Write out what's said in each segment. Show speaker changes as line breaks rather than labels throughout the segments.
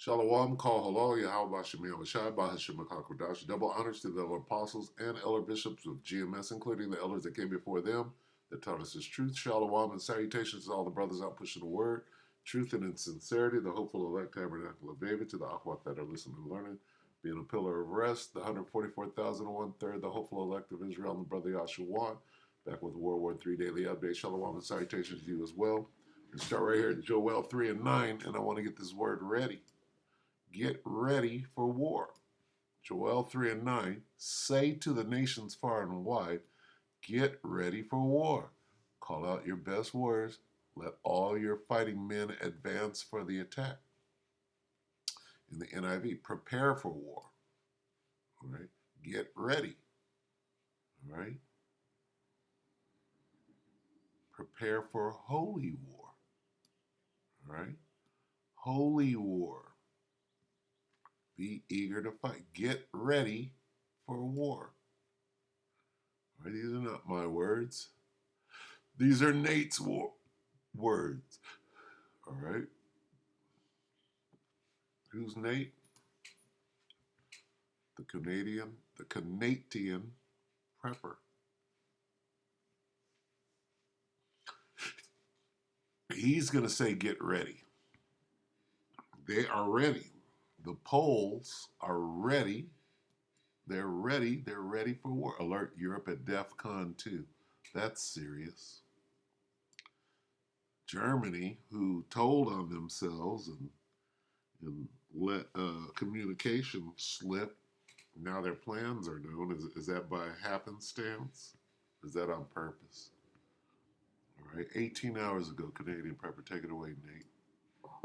Shalom, call halal, Yahweh Shemi Awashai, Bahashim Makakodash. Double honors to the elder apostles and elder bishops of GMS, including the elders that came before them, that taught us his truth. Shalom and salutations to all the brothers out pushing the word, truth and in sincerity, the hopeful elect tabernacle of David, to the Akhwat that are listening and learning, being a pillar of rest, the 144,001 third, the hopeful elect of Israel, and the brother Yahshua, back with the WW3 Daily update. Shalom and salutations to you as well. We start right here at Joel 3 and 9, and I want to get this word ready. Get ready for war. Joel 3 and 9, say to the nations far and wide, get ready for war. Call out your best words. Let all your fighting men advance for the attack. In the NIV, prepare for war. All right? Get ready. All right? Prepare for holy war. All right? Holy war. Be eager to fight. Get ready for war. All right, these are not my words. These are Nate's words. All right. Who's Nate? The Canadian prepper. He's going to say, get ready. They are ready. The Poles are ready. They're ready. They're ready for war. Alert Europe at DEFCON 2. That's serious. Germany, who told on themselves and let communication slip, now their plans are known. Is that by happenstance? Is that on purpose? All right, 18 hours ago, Canadian prepper. Take it away, Nate.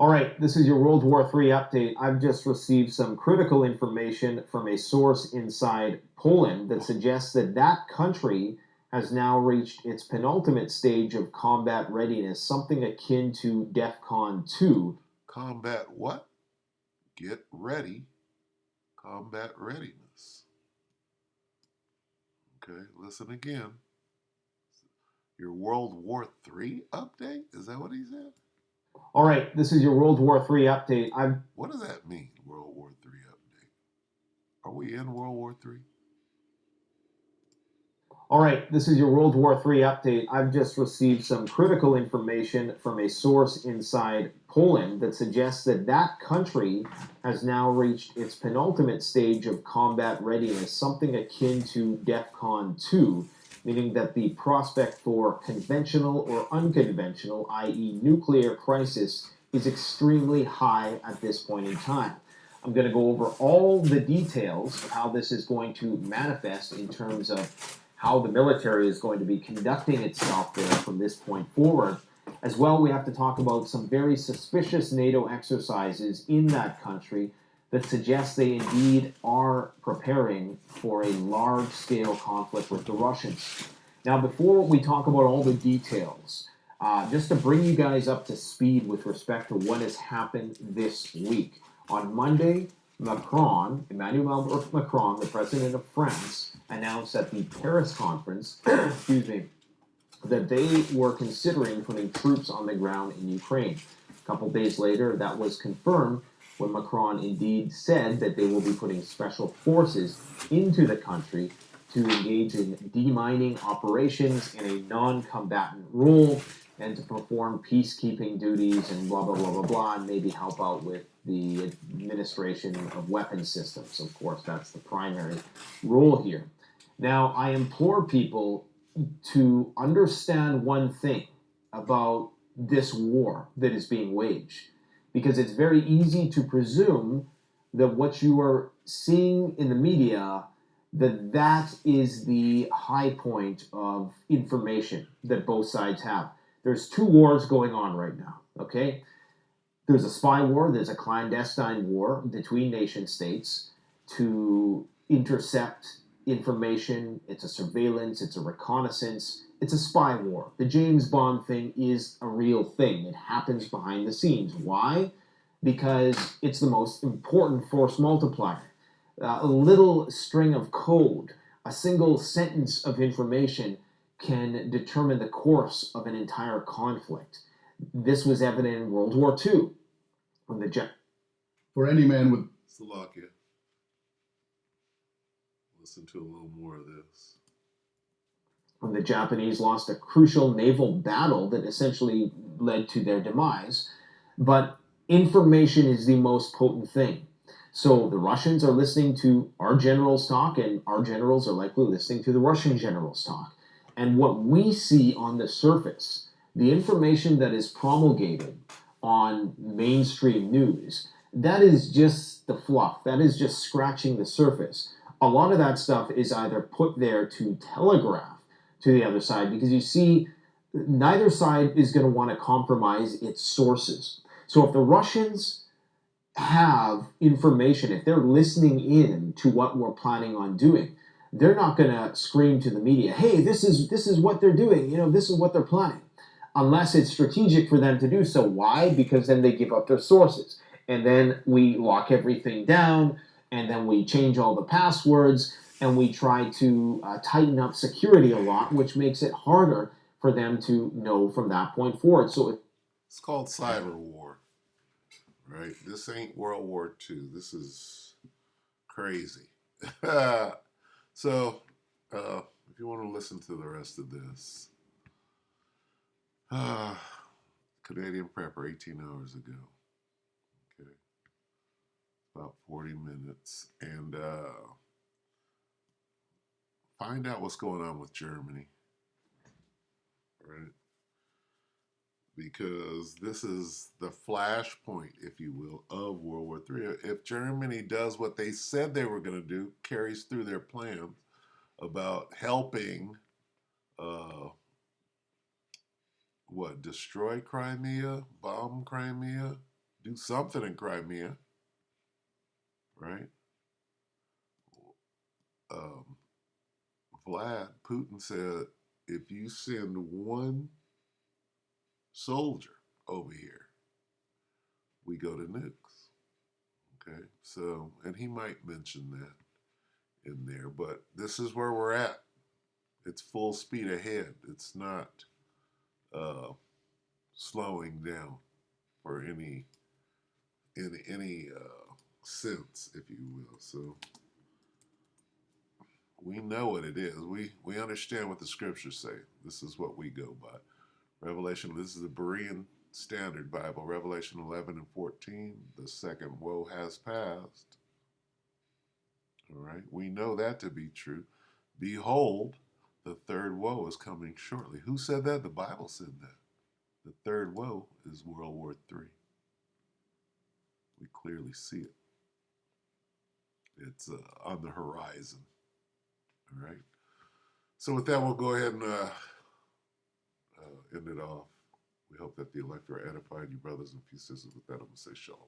All right, this is your World War III update. I've just received some critical information from a source inside Poland that suggests that that country has now reached its penultimate stage of combat readiness, something akin to DEFCON 2.
Combat what? Get ready. Combat readiness. Okay, listen again. Your World War III update? Is that what he said?
All right, this is your World War III update.
What does that mean, World War III update? Are we in World War III?
All right, this is your World War III update. I've just received some critical information from a source inside Poland that suggests that that country has now reached its penultimate stage of combat readiness, something akin to DEFCON 2, meaning that the prospect for conventional or unconventional, i.e. nuclear crisis, is extremely high at this point in time. I'm going to go over all the details of how this is going to manifest in terms of how the military is going to be conducting itself there from this point forward. As well, we have to talk about some very suspicious NATO exercises in that country that suggest they indeed are preparing for a large-scale conflict with the Russians. Now, before we talk about all the details, just to bring you guys up to speed with respect to what has happened this week. On Monday, Emmanuel Macron, the president of France, announced at the Paris conference, that they were considering putting troops on the ground in Ukraine. A couple days later, that was confirmed when Macron indeed said that they will be putting special forces into the country to engage in demining operations in a non-combatant role and to perform peacekeeping duties and blah, blah, blah, blah, blah, and maybe help out with the administration of weapon systems. Of course, that's the primary role here. Now, I implore people to understand one thing about this war that is being waged, because it's very easy to presume that what you are seeing in the media, that is the high point of information that both sides have. There's two wars going on right now, okay? There's a spy war, there's a clandestine war between nation states to intercept information. It's a surveillance, it's a reconnaissance, it's a spy war. The James Bond thing is a real thing. It happens behind the scenes. Why? Because it's the most important force multiplier. A little string of code, a single sentence of information can determine the course of an entire conflict. This was evident in World War II when
For any man with
Slovakia. Listen to a little more of this.
When the Japanese lost a crucial naval battle that essentially led to their demise. But information is the most potent thing. So the Russians are listening to our generals talk, and our generals are likely listening to the Russian generals talk. And what we see on the surface, the information that is promulgated on mainstream news, that is just the fluff. That is just scratching the surface. A lot of that stuff is either put there to telegraph to the other side, because you see, neither side is going to want to compromise its sources. So if the Russians have information, if they're listening in to what we're planning on doing, they're not going to scream to the media, "Hey, this is what they're doing. This is what they're planning," unless it's strategic for them to do so. Why? Because then they give up their sources, and then we lock everything down, and then we change all the passwords, and we try to tighten up security a lot, which makes it harder for them to know from that point forward. So
it's called cyber war, right? This ain't World War II. This is crazy. So, if you want to listen to the rest of this, Canadian Prepper 18 hours ago. Okay. About 40 minutes. And find out what's going on with Germany. Right? Because this is the flashpoint, if you will, of World War III. If Germany does what they said they were going to do, carries through their plans about helping, destroy Crimea, bomb Crimea, do something in Crimea, right? Putin said, if you send one soldier over here, we go to nukes. Okay, so, and he might mention that in there, but this is where we're at. It's full speed ahead. It's not slowing down for any sense, if you will. So we know what it is. We understand what the scriptures say. This is what we go by. Revelation. This is the Berean Standard Bible. Revelation 11 and 14. The second woe has passed. All right. We know that to be true. Behold, the third woe is coming shortly. Who said that? The Bible said that. The third woe is World War III. We clearly see it. It's on the horizon. All right. So with that, we'll go ahead and end it off. We hope that the elect are edified, you brothers and sisters. With that, I'm going to say shalom.